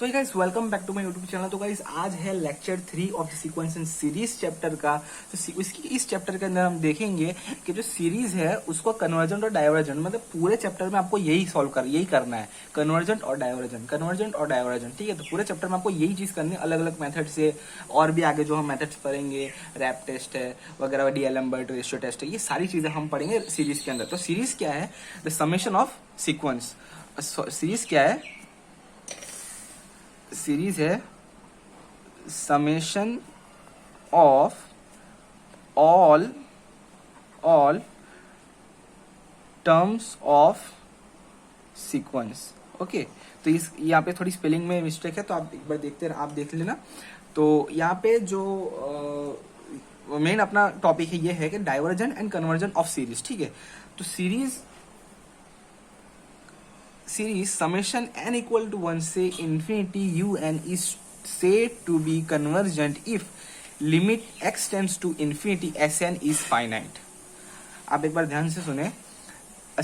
So guys welcome back to my YouTube channel. तो guys आज है lecture 3 of the sequence in series chapter का। तो इस चैप्टर के अंदर हम देखेंगे कि जो सीरीज है उसको कन्वर्जेंट और डाइवर्जेंट, मतलब पूरे चैप्टर में आपको यही करना है, कन्वर्जेंट और डाइवर्जेंट। ठीक है, तो पूरे चैप्टर में आपको यही चीज करनी है अलग अलग मेथड से। और भी आगे जो हम मेथड्स पढ़ेंगे, रैप टेस्ट है वगैरह, डीएलएम्बर्ट रेशियो टेस्ट है, ये सारी चीजें हम पढ़ेंगे सीरीज के अंदर। तो सीरीज क्या है? The summation of sequence. Series क्या है? सीरीज है summation of all terms of sequence. Okay, तो इस यहाँ पे थोड़ी स्पेलिंग में मिस्टेक है, तो आप एक बार आप देख लेना। तो यहाँ पे जो मेन अपना टॉपिक है ये है कि diversion and conversion of series. ठीक है, तो series summation n equal to 1 से infinity un is said to be convergent if limit x tends to infinity sn is finite। आप एक बार ध्यान से सुने। a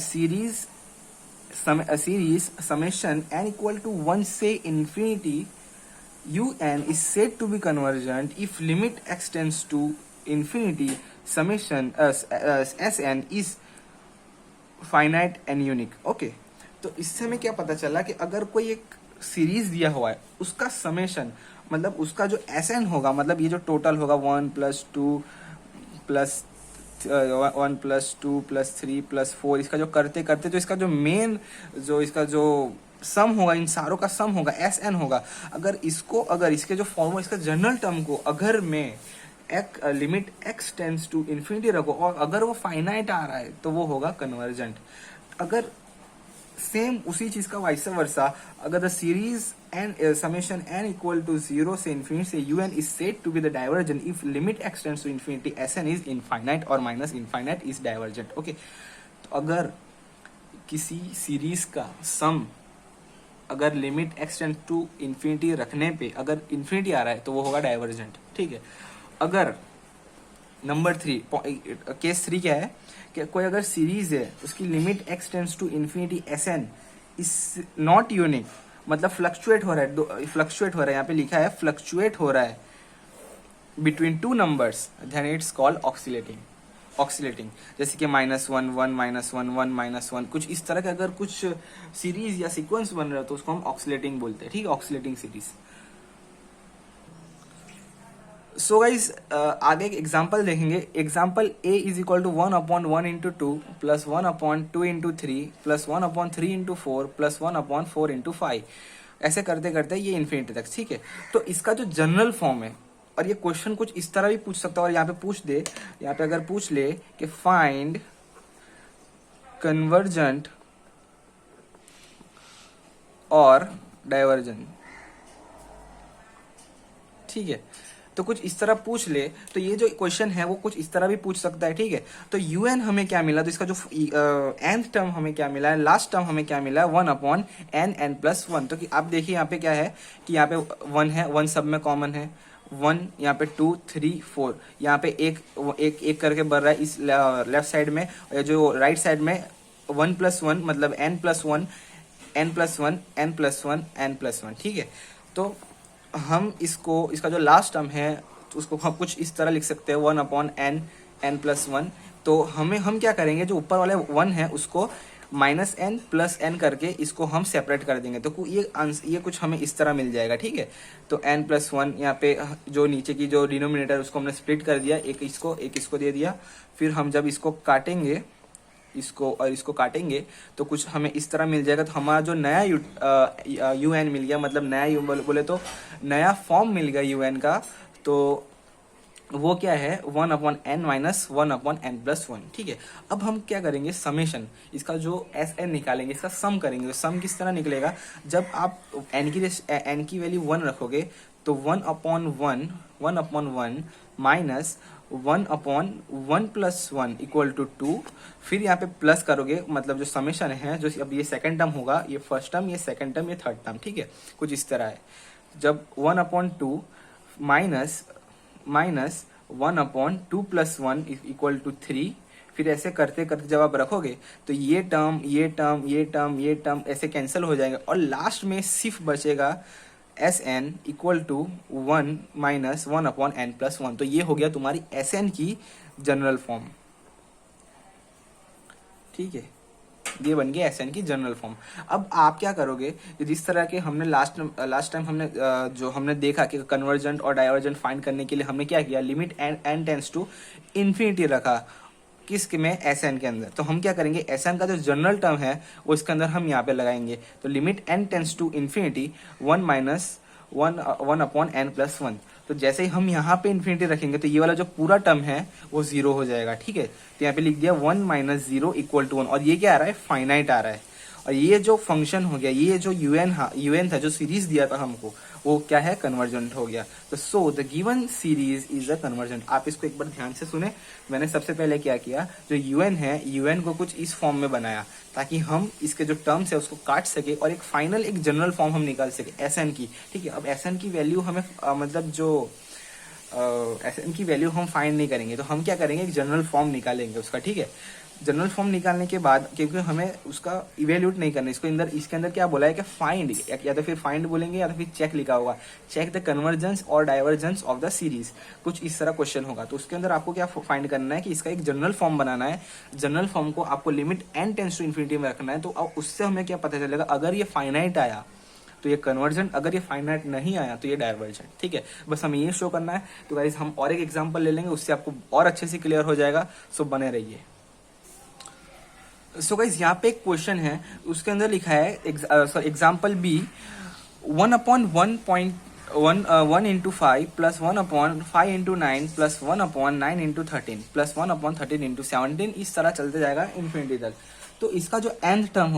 series summation n equal to 1 से infinity un is said to be convergent if limit x tends to infinity summation sn is finite and unique। Okay, तो इससे हमें क्या पता चला कि अगर कोई एक सीरीज दिया हुआ है, उसका समेशन मतलब उसका जो एसएन होगा, मतलब ये जो टोटल होगा 1 + 2 + 3 + 4, इसका जो करते करते तो इसका जो मेन इसका जो सम होगा, इन सारों का सम होगा, एस एन होगा। अगर इसके जो फॉर्मूला, इसका जनरल टर्म को अगर मैं limit x tends to infinity रखो और अगर वो फाइनाइट आ रहा है तो वो होगा कन्वर्जेंट। अगर सेम उसी चीज का वाइस वर्सा, अगर the series n summation n equal to 0 से इन्फिनिटी से un is said to be the divergent if limit x tends to infinity sn is infinite और minus infinite is divergent. Okay, तो अगर किसी series का sum अगर limit x tends to infinity रखने पे अगर इन्फिनिटी आ रहा है तो वो होगा डाइवर्जेंट। ठीक है, अगर नंबर 3 केस 3 क्या है कि कोई अगर सीरीज है उसकी limit x tends to infinity sn is not unique, मतलब फ्लक्चुएट हो रहा है, यहाँ पे लिखा है फ्लक्चुएट हो रहा है between two numbers, then it's called oscillating. जैसे कि -1 1 -1 1 -1, कुछ इस तरह के अगर कुछ सीरीज या सीक्वेंस बन रहा है तो उसको हम ऑक्सीलेटिंग बोलते हैं। ठीक है, ऑक्सीलेटिंग सीरीज। सो गाइज आगे एक एग्जाम्पल देखेंगे। Example a is equal to 1/1 into 2 plus 1/2 into 3 plus 1/3 into 4 plus 1/4 into 5, ऐसे करते करते ये इन्फिनिटी तक। ठीक है, तो इसका जो जनरल फॉर्म है, और ये क्वेश्चन कुछ इस तरह भी पूछ सकता है, और यहाँ पे पूछ दे, यहाँ पे अगर पूछ ले कि फाइंड कन्वर्जेंट और डाइवर्जेंट। ठीक है, तो कुछ इस तरह पूछ ले, तो ये जो क्वेश्चन है वो कुछ इस तरह भी पूछ सकता है। ठीक है, तो un हमें क्या मिला, तो इसका जो nth टर्म हमें क्या मिला है, लास्ट टर्म हमें क्या मिला है 1/n+1। तो कि आप देखिए यहाँ पे क्या है कि यहाँ पे 1 है, 1 सब में कॉमन है, 1 यहाँ पे 2 3 4, यहाँ पे एक करके बढ़ रहा है इस लेफ्ट साइड में, और जो राइट साइड में 1+1 मतलब n+1 n+1 n+1 n+1। ठीक है, तो हम इसका जो लास्ट टर्म है तो उसको हम कुछ इस तरह लिख सकते हैं 1/n n+1। तो हम क्या करेंगे, जो ऊपर वाले 1 है उसको -n + n करके इसको हम सेपरेट कर देंगे, तो ये कुछ हमें इस तरह मिल जाएगा। ठीक है, तो n+1 यहाँ पे जो नीचे की जो डिनोमिनेटर उसको हमने स्प्लिट कर दिया, एक इसको दे दिया। फिर हम जब इसको काटेंगे, इसको काटेंगे तो कुछ हमें इस तरह मिल जाएगा। तो हमारा जो नया un मिल गया, मतलब नया बोले तो नया फॉर्म मिल गया un का, तो वो क्या है 1/n - 1/n+1। ठीक है, अब हम क्या करेंगे, समेशन, इसका जो sn निकालेंगे, इसका सम करेंगे। सम किस तरह निकलेगा, जब आप n की वैल्यू 1 रखोगे तो 1/1 माइनस 1/1+1 इक्वल टू 2, फिर यहाँ पे प्लस करोगे, मतलब जो समेशन है, जो अब ये सेकंड टर्म होगा, ये फर्स्ट टर्म, ये सेकंड टर्म, ये थर्ड टर्म। ठीक है, कुछ इस तरह है। जब 1/2 माइनस 1/2+1 इक्वल टू 3, फिर ऐसे करते करते जब आप रखोगे तो ये टर्म ऐसे कैंसिल हो जाएगा, और लास्ट में सिर्फ बचेगा S N equal to 1 minus 1/n+1। तो ये हो गया तुम्हारी एस एन की जनरल फॉर्म, ठीक है, ये बन गया एस एन की जनरल फॉर्म। अब आप क्या करोगे, जिस तरह के हमने लास्ट टाइम हमने जो हमने देखा कि कन्वर्जेंट और डाइवर्जेंट फाइंड करने के लिए हमने क्या किया, limit N tends to infinity रखा किसके में, एस एन के अंदर। तो हम क्या करेंगे, एस एन का जो जनरल टर्म है वो इसके अंदर हम यहाँ पे लगाएंगे। तो limit N tends to infinity 1 minus 1/n+1। तो जैसे ही हम यहाँ पे इन्फिनिटी रखेंगे तो ये वाला जो पूरा टर्म है वो 0 हो जाएगा, ठीक है। तो यहाँ पे लिख दिया 1 माइनस 0 इक्वल टू 1, और ये क्या आ रहा है, फाइनाइट आ रहा है। और ये जो फंक्शन हो गया, ये जो यूएन था, जो सीरीज दिया था हमको, वो क्या है, कन्वर्जेंट हो गया। तो so the given series is a convergent. आप इसको एक बार ध्यान से सुने। मैंने सबसे पहले क्या किया, जो यूएन है, यूएन को कुछ इस फॉर्म में बनाया ताकि हम इसके जो टर्म्स है उसको काट सके और एक फाइनल एक जनरल फॉर्म हम निकाल सके एस एन की, ठीक है। अब एस एन की वैल्यू हमें मतलब जो एस एन की वैल्यू हम फाइंड नहीं करेंगे, तो हम क्या करेंगे, एक जनरल फॉर्म निकालेंगे उसका, ठीक है। जनरल फॉर्म निकालने के बाद, क्योंकि हमें उसका इवेल्यूट नहीं करना, इसके अंदर क्या बोला है कि फाइंड, या तो फिर फाइंड बोलेंगे या तो फिर चेक लिखा होगा, चेक द कन्वर्जेंस और डाइवर्जेंस ऑफ द सीरीज, कुछ इस तरह क्वेश्चन होगा। तो उसके अंदर आपको क्या फाइंड करना है कि इसका एक जनरल फॉर्म बनाना है। जनरल फॉर्म को आपको limit N tends to infinity में रखना है। तो अब उससे हमें क्या पता चलेगा, अगर ये फाइनाइट आया तो ये कन्वर्जेंट, अगर ये फाइनाइट नहीं आया तो ये डाइवर्जेंट, ठीक है। बस हमें ये शो करना है। तो गाइस हम और एक एग्जांपल ले लेंगे, उससे आपको और अच्छे से क्लियर हो जाएगा। सो बने रहिए। सो गाइस यहाँ पे एक क्वेश्चन है, उसके अंदर लिखा है example B 1/1 into 5 plus 1/5 into 9 plus 1/9 into 13 plus 1/13 into 17, इस तरह चलते जाएगा इन्फिनिटी तक। तो इसका जो nth टर्म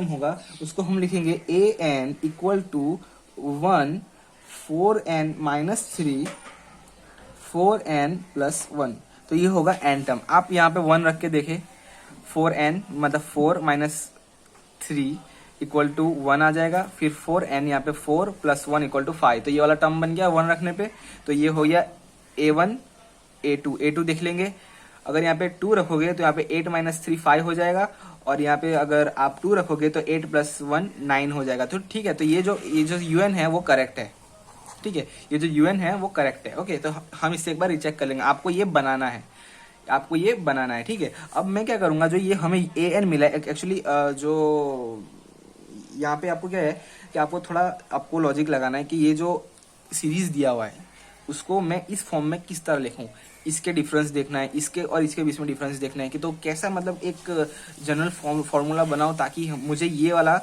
होगा उसको हम लिखेंगे a n equal to 1 4n minus 3 4n+1। तो ये होगा एन टर्म। आप यहाँ पे 1 रख के देखें, 4n मतलब 4 माइनस 3 इक्वल टू 1 आ जाएगा, फिर 4n यहाँ पे 4 प्लस 1 इक्वल टू 5। तो ये वाला टर्म बन गया 1 रखने पे। तो ये हो गया a1 a2 देख लेंगे। अगर यहाँ पे 2 रखोगे तो यहाँ पे 8 माइनस 3 5 हो जाएगा, और यहाँ पे अगर आप 2 रखोगे तो 8 प्लस 1 9 हो जाएगा। तो ठीक है, तो ये जो यूएन है वो करेक्ट है, ठीक है, ये जो यूएन है वो करेक्ट है। ओके, तो हम इससे एक बार रिचेक कर लेंगे। आपको ये बनाना है, ठीक है। अब मैं क्या करूंगा, जो ये हमें ए एन मिला है, एक्चुअली जो यहाँ पे आपको क्या है कि आपको लॉजिक लगाना है कि ये जो सीरीज दिया हुआ है उसको मैं इस फॉर्म में किस तरह लिखूं, इसके डिफरेंस देखना है, इसके और इसके बीच में डिफरेंस देखना है कि तो कैसा मतलब एक जनरल फॉर्मूला बनाऊं ताकि मुझे ये वाला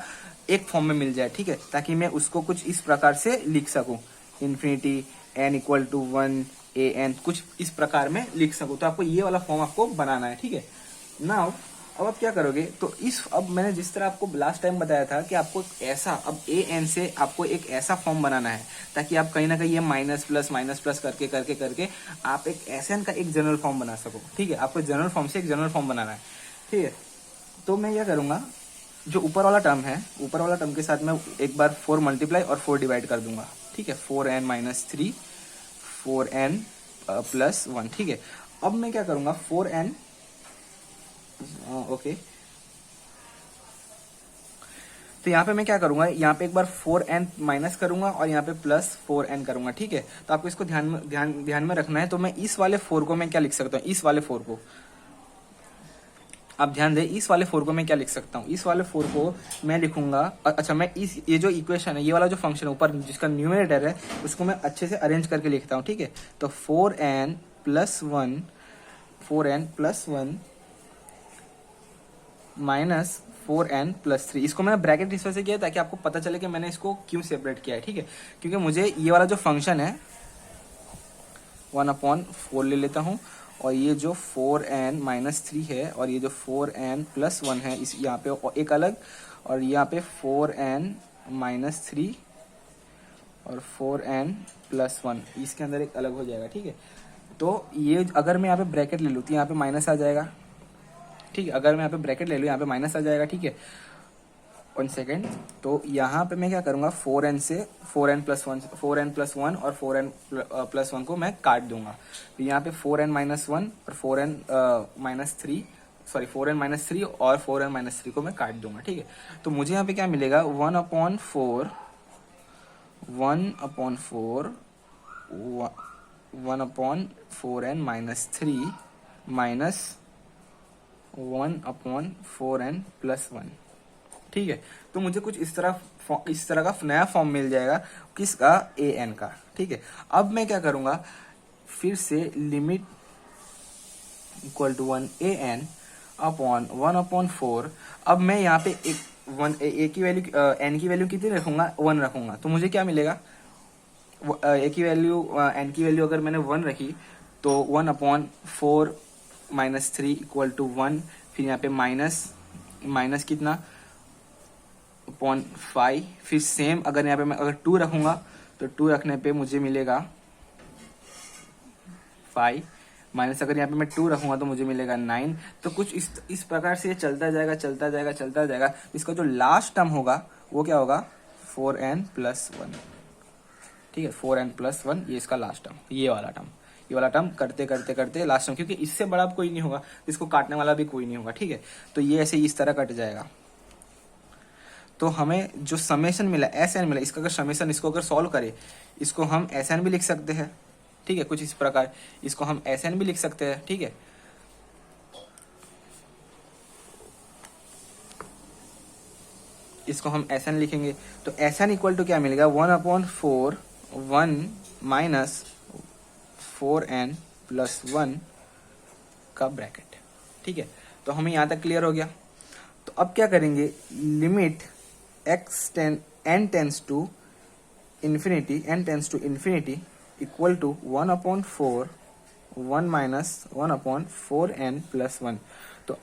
एक फॉर्म में मिल जाए, ठीक है, ताकि मैं उसको कुछ इस प्रकार से लिख सकूं, infinity n equal to 1 a n, कुछ इस प्रकार में लिख सकूं। तो आपको ये वाला फॉर्म आपको बनाना है, ठीक है। नाउ अब आप क्या करोगे, तो अब मैंने जिस तरह आपको लास्ट टाइम बताया था कि आपको ऐसा, अब ए एन से आपको एक ऐसा फॉर्म बनाना है ताकि आप कहीं ना कहीं ये माइनस प्लस करके करके करके आप एक एस एन का एक जनरल फॉर्म बना सको, ठीक है। आपको जनरल फॉर्म से एक जनरल फॉर्म बनाना है, ठीक है। तो मैं क्या करूंगा, जो ऊपर वाला टर्म है, ऊपर वाला टर्म के साथ मैं एक बार 4 मल्टीप्लाई और 4 डिवाइड कर दूंगा, ठीक है। 4n माइनस 3 4n प्लस 1, ठीक है। अब मैं क्या करूंगा, 4n ओके, तो यहाँ पे मैं क्या करूंगा, यहाँ पे एक बार 4n माइनस करूंगा और यहाँ पे प्लस 4n करूंगा, ठीक है। तो आपको इसको ध्यान में रखना है। तो मैं इस वाले 4 को मैं क्या लिख सकता हूँ, इस वाले 4 को आप ध्यान दें, इस वाले 4 को मैं क्या लिख सकता हूँ, इस वाले 4 को मैं लिखूंगा, अच्छा मैं ये जो इक्वेशन है, ये वाला जो फंक्शन है ऊपर जिसका न्यूमरेटर है, उसको मैं अच्छे से अरेंज करके लिखता हूँ, ठीक है। तो 4n plus 1 minus 4n plus 3, इसको मैंने ब्रैकेट इस वजह से किया ताकि आपको पता चले कि मैंने इसको क्यों सेपरेट किया है, ठीक है। क्योंकि मुझे ये वाला जो फंक्शन है 1/4 ले लेता हूँ, और ये जो 4n माइनस 3 है और ये जो 4n प्लस 1 है, इस यहाँ पे एक अलग, और यहाँ पे 4n माइनस 3 और 4n प्लस 1, इसके अंदर एक अलग हो जाएगा, ठीक है। तो ये अगर मैं यहाँ पे ब्रैकेट ले लूँ तो यहाँ पे माइनस आ जाएगा, ठीक है। अगर मैं यहाँ पे ब्रैकेट ले लूँ यहाँ पे माइनस आ जाएगा, ठीक है। 1 सेकेंड, तो यहाँ पे मैं क्या करूँगा, 4n प्लस 1 और 4n प्लस 1 को मैं काट दूंगा। तो यहाँ पे 4n माइनस 1 और 4n माइनस 3 सॉरी 4n-3 और 4n-3 को मैं काट दूंगा, ठीक है। तो मुझे यहाँ पे क्या मिलेगा, 1/4 1/4n-3 माइनस 1/4n+1, ठीक है। तो मुझे कुछ इस तरह का नया फॉर्म मिल जाएगा, किसका, an का, ठीक है। अब मैं क्या करूंगा, फिर से limit equal to 1 an upon 1/4। अब मैं यहाँ पे ए की वैल्यू n की वैल्यू कितनी रखूंगा, 1 रखूंगा। तो मुझे क्या मिलेगा, ए की वैल्यू n की वैल्यू अगर मैंने 1 रखी तो 1/4-3 इक्वल टू 1, फिर यहाँ पे माइनस कितना, 0.5, फिर सेम अगर यहाँ पे मैं अगर 2 रखूंगा तो 2 रखने पे मुझे मिलेगा 5, माइनस अगर यहाँ पे मैं 2 रखूंगा तो मुझे मिलेगा 9। तो कुछ इस प्रकार से ये चलता जाएगा। इसका जो लास्ट टर्म होगा वो क्या होगा, 4n+1, ठीक है। 4n+1 ये इसका लास्ट टर्म, ये वाला टर्म करते लास्ट टर्म, क्योंकि इससे बड़ा कोई नहीं होगा, इसको काटने वाला भी कोई नहीं होगा, ठीक है। तो ये ऐसे इस तरह कट जाएगा। तो हमें जो समेशन मिला, SN मिला, इसका अगर समेशन, इसको अगर सॉल्व करें, इसको हम SN भी लिख सकते हैं, ठीक है। कुछ इस प्रकार इसको हम SN भी लिख सकते हैं, ठीक है। इसको हम SN लिखेंगे तो SN इक्वल टू क्या मिलेगा, 1/4 1 माइनस 4n+1 का ब्रैकेट, ठीक है। तो हमें यहाँ तक क्लियर हो गया। तो अब क्या करेंगे, limit n tends to infinity equal to 1/4 1 minus 1/4n+1। तो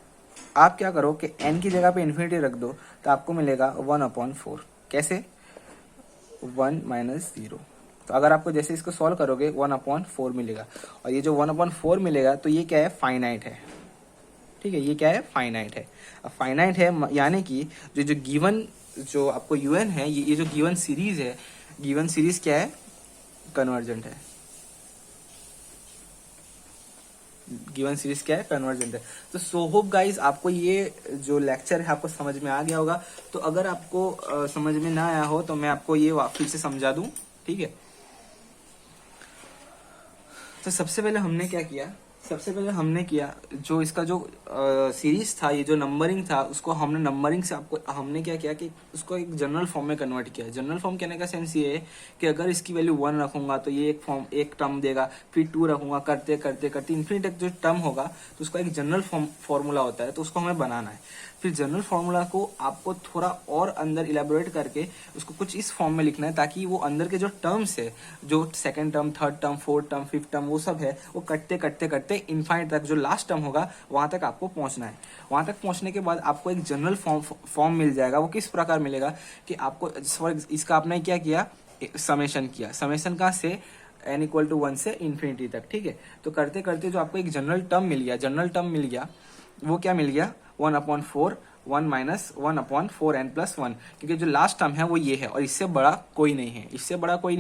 आप क्या करो कि n की जगह पे इन्फिनिटी रख दो, तो आपको मिलेगा 1/4, कैसे, 1 माइनस 0। तो अगर आपको जैसे इसको सॉल्व करोगे 1/4 मिलेगा, और ये जो 1/4 मिलेगा तो ये क्या है, फाइनाइट है, ठीक है। ये क्या है, फाइनाइट है। अब फाइनाइट है यानी कि जो गिवन जो आपको UN है, ये जो गिवन सीरीज है, गिवन सीरीज क्या है, कन्वर्जेंट है। गिवन सीरीज क्या है, कन्वर्जेंट है। तो सो होप गाइज आपको ये जो लेक्चर है आपको समझ में आ गया होगा। तो अगर आपको समझ में ना आया हो तो मैं आपको ये फिर से समझा दूं, ठीक है। तो सबसे पहले हमने किया जो इसका जो सीरीज था, ये जो नंबरिंग था, उसको हमने नंबरिंग से हमने क्या किया कि उसको एक जनरल फॉर्म में कन्वर्ट किया। जनरल फॉर्म कहने का सेंस ये है कि अगर इसकी वैल्यू 1 रखूंगा तो ये एक टर्म देगा, फिर 2 रखूंगा, करते इन्फिनिट तक जो टर्म होगा तो उसका एक जनरल फॉर्मूला होता है, तो उसको हमें बनाना है। फिर जनरल फॉर्मूला को आपको थोड़ा और अंदर इलेबोरेट करके उसको कुछ इस फॉर्म में लिखना है, ताकि वो अंदर के जो टर्म्स है, जो second term, third term, fourth term, fifth term, वो सब है, वो करते इनफाइनाइट तक जो लास्ट टर्म होगा वहां तक आपको पहुंचना है। वहां तक पहुंचने के बाद आपको एक जनरल फॉर्म मिल जाएगा। वो किस प्रकार मिलेगा कि आपको इसका आपने क्या किया, समेशन किया। समेशन कहाँ से, n इक्वल टू 1 से इन्फिनिटी तक, ठीक है। तो करते जो आपको एक जनरल टर्म मिल गया, वो क्या मिल गया, 1/4 1 माइनस 1/4n+1, क्योंकि जो लास्ट टर्म है वो ये है और इससे बड़ा कोई नहीं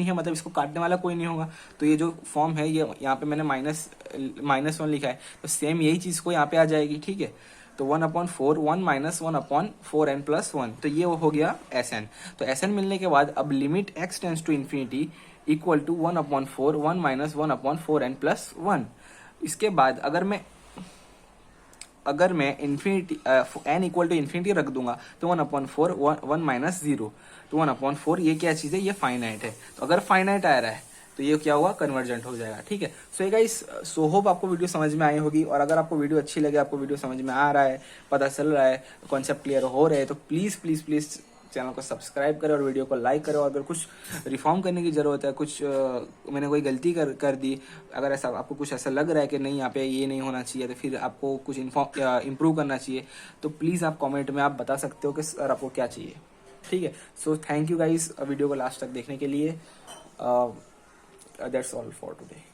है, मतलब इसको काटने वाला कोई नहीं होगा। तो ये जो फॉर्म है, ये यहाँ पे मैंने -1 लिखा है, तो सेम यही चीज को यहाँ पे आ जाएगी, ठीक है। तो 1/4 1 माइनस 1/4n+1, तो ये हो गया SN। तो SN मिलने के बाद अब limit x tends to infinity equal to 1/4 1 minus 1/4n+1। इसके बाद अगर मैं infinity n equal to infinity रख दूंगा तो 1/4 1 माइनस 0, तो 1/4 ये क्या चीज है, ये फाइनाइट है। तो अगर फाइनाइट आ रहा है तो ये क्या हुआ, कन्वर्जेंट हो जाएगा, ठीक है। सो ये गाइस, सो होप आपको वीडियो समझ में आई होगी। और अगर आपको वीडियो अच्छी लगे, आपको वीडियो समझ में आ रहा है, पता चल रहा है, कॉन्सेप्ट क्लियर हो रहे हैं, तो प्लीज चैनल को सब्सक्राइब करें और वीडियो को लाइक करें। और अगर कुछ रिफॉर्म करने की जरूरत है, कुछ मैंने कोई गलती कर दी, अगर ऐसा आपको कुछ ऐसा लग रहा है कि नहीं यहाँ पे ये नहीं होना चाहिए, तो फिर आपको कुछ इम्प्रूव करना चाहिए, तो प्लीज़ आप कमेंट में आप बता सकते हो कि सर आपको क्या चाहिए, ठीक है। So thank you guys video को लास्ट तक देखने के लिए। That's all for today.